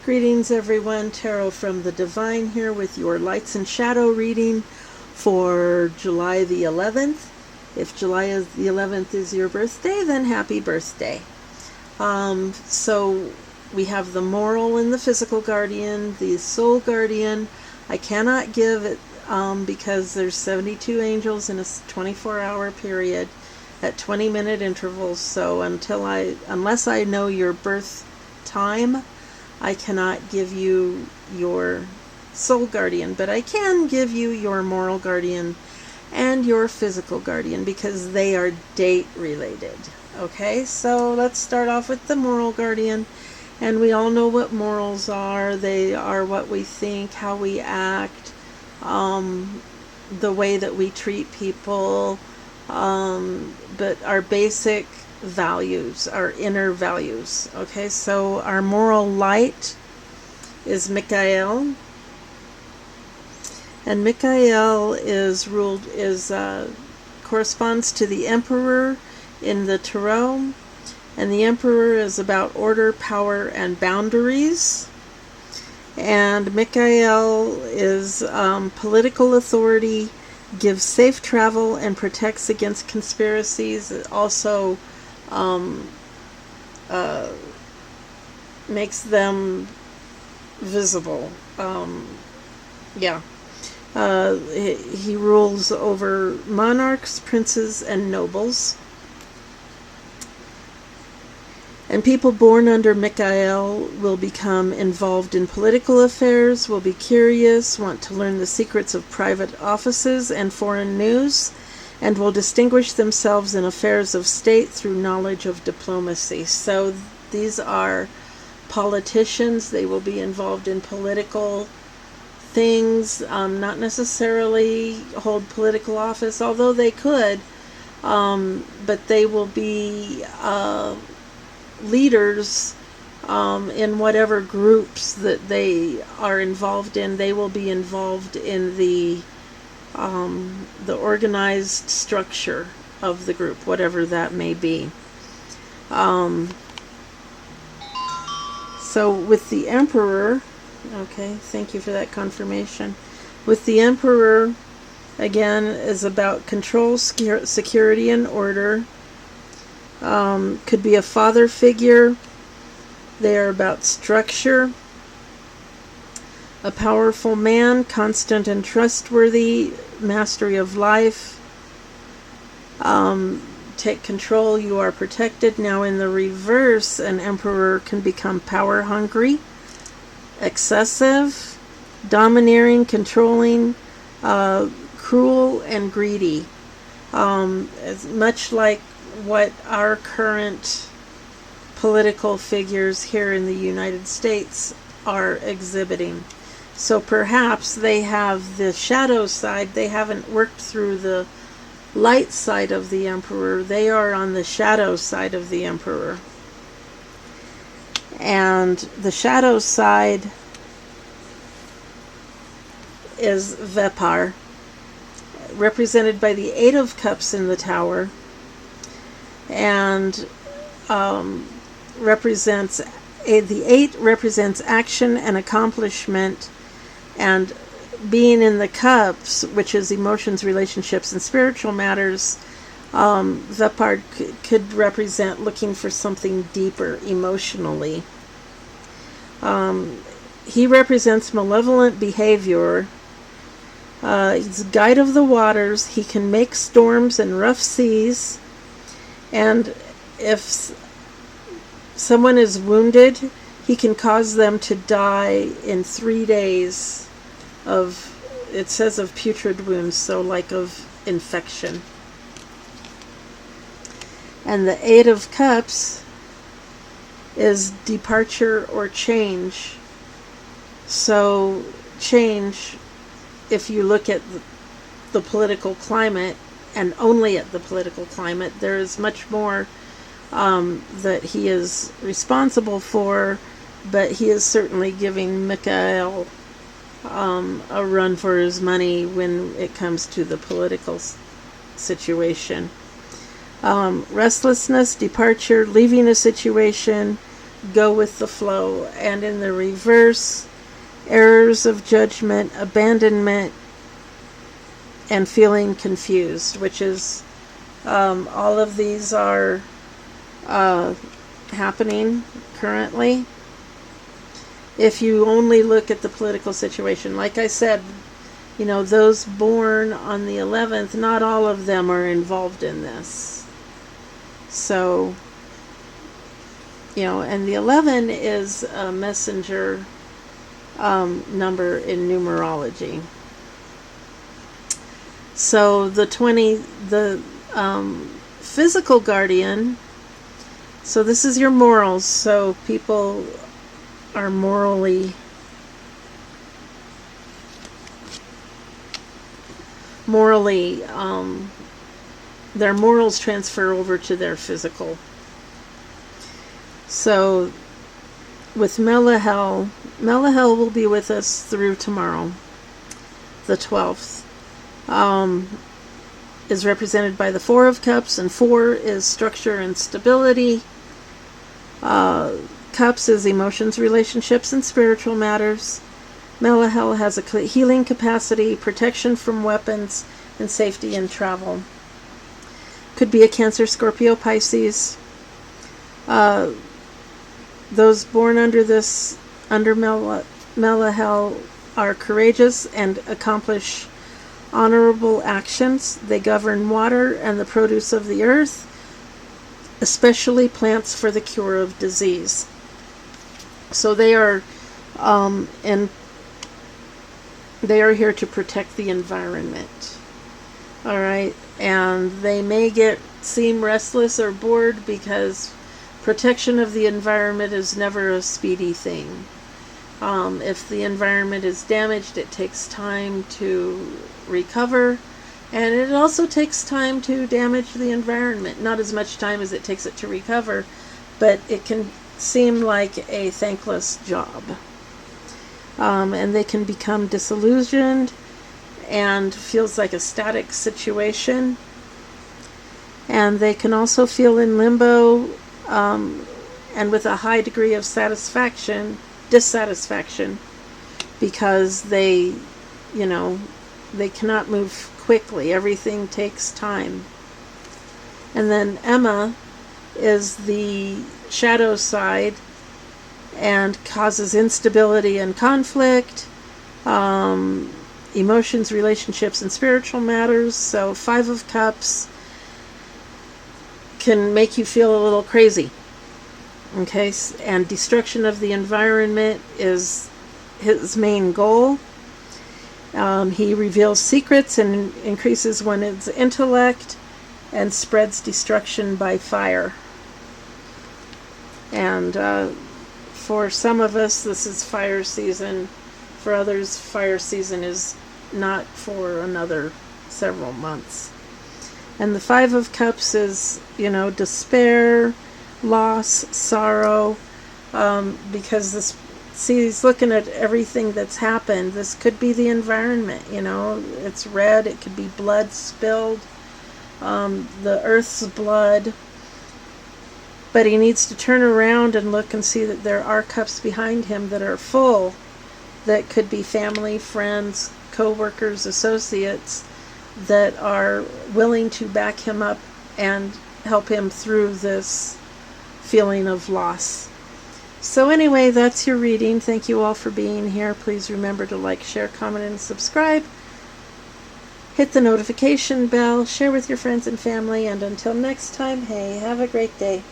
Greetings everyone, Tarot from the Divine here with your Lights and Shadow reading for July the 11th. If July the 11th is your birthday, then happy birthday. So we have the moral and the physical guardian, the soul guardian. I cannot give it because there's 72 angels in a 24-hour period at 20-minute intervals. So unless I know your birth time, I cannot give you your soul guardian, but I can give you your moral guardian and your physical guardian because they are date related. Okay, so let's start off with the moral guardian. And we all know what morals are. They are what we think, how we act, the way that we treat people, but our basic values, our inner values. Okay, so our moral light is Michael, and Michael corresponds to the Emperor in the Tarot, and the Emperor is about order, power, and boundaries. And Michael is political authority, gives safe travel, and protects against conspiracies. It also makes them visible. He rules over monarchs, princes, and nobles. And people born under Michael will become involved in political affairs, will be curious, want to learn the secrets of private offices and foreign news, and will distinguish themselves in affairs of state through knowledge of diplomacy. So these are politicians. They will be involved in political things, not necessarily hold political office, although they could, but they will be leaders in whatever groups that they are involved in. They will be involved in the organized structure of the group, whatever that may be. So with the Emperor, okay, thank you for that confirmation. With the Emperor, again, is about control, security, and order. Could be a father figure. They are about structure. A powerful man, constant and trustworthy, mastery of life. Take control, you are protected. Now in the reverse, an emperor can become power hungry, excessive, domineering, controlling, cruel, and greedy. As much like what our current political figures here in the United States are exhibiting. So perhaps they have the shadow side. They haven't worked through the light side of the Emperor. They are on the shadow side of the Emperor. And the shadow side is Vepar, represented by the Eight of Cups in the Tower, and represents the Eight represents action and accomplishment, and being in the Cups, which is emotions, relationships, and spiritual matters, Vepar could represent looking for something deeper emotionally. He represents malevolent behavior. He's a guide of the waters. He can make storms and rough seas. And if someone is wounded, he can cause them to die in 3 days of, it says of putrid wounds, so like of infection. And the Eight of Cups is departure or change. So change, if you look at the political climate, and only at the political climate, there is much more that he is responsible for, but he is certainly giving Michael a run for his money when it comes to the political situation. Restlessness, departure, leaving a situation, go with the flow. And in the reverse, errors of judgment, abandonment, and feeling confused, which is all of these are happening currently. If you only look at the political situation, like I said, those born on the 11th, not all of them are involved in this. So, and the 11 is a messenger number in numerology. So the 20, the physical guardian, so this is your morals. So people are morally their morals transfer over to their physical. So with Melahel will be with us through tomorrow, the 12th. Is represented by the Four of Cups, and 4 is structure and stability. Cups is emotions, relationships, and spiritual matters. Melahel has a healing capacity, protection from weapons, and safety in travel. Could be a Cancer, Scorpio, Pisces. Those born under Melahel are courageous and accomplish honorable actions. They govern water and the produce of the earth, especially plants for the cure of disease. So they are they are here to protect the environment. All right, and they may seem restless or bored because protection of the environment is never a speedy thing. If the environment is damaged, it takes time to recover, and it also takes time to damage the environment. Not as much time as it takes it to recover, but it can seem like a thankless job. And they can become disillusioned and feels like a static situation. And they can also feel in limbo and with a high degree of dissatisfaction, because they cannot move quickly. Everything takes time. And then Emma is the shadow side and causes instability and conflict, emotions, relationships, and spiritual matters. So 5 of Cups can make you feel a little crazy. Okay, and destruction of the environment is his main goal. He reveals secrets and increases one's intellect and spreads destruction by fire. And for some of us, this is fire season. For others, fire season is not for another several months. And the 5 of Cups is, despair, loss, sorrow, because he's looking at everything that's happened. This could be the environment, it's red, it could be blood spilled, the earth's blood, but he needs to turn around and look and see that there are cups behind him that are full, that could be family, friends, co-workers, associates, that are willing to back him up and help him through this feeling of loss. So anyway, that's your reading. Thank you all for being here. Please remember to like, share, comment, and subscribe. Hit the notification bell, share with your friends and family, and until next time, hey, have a great day.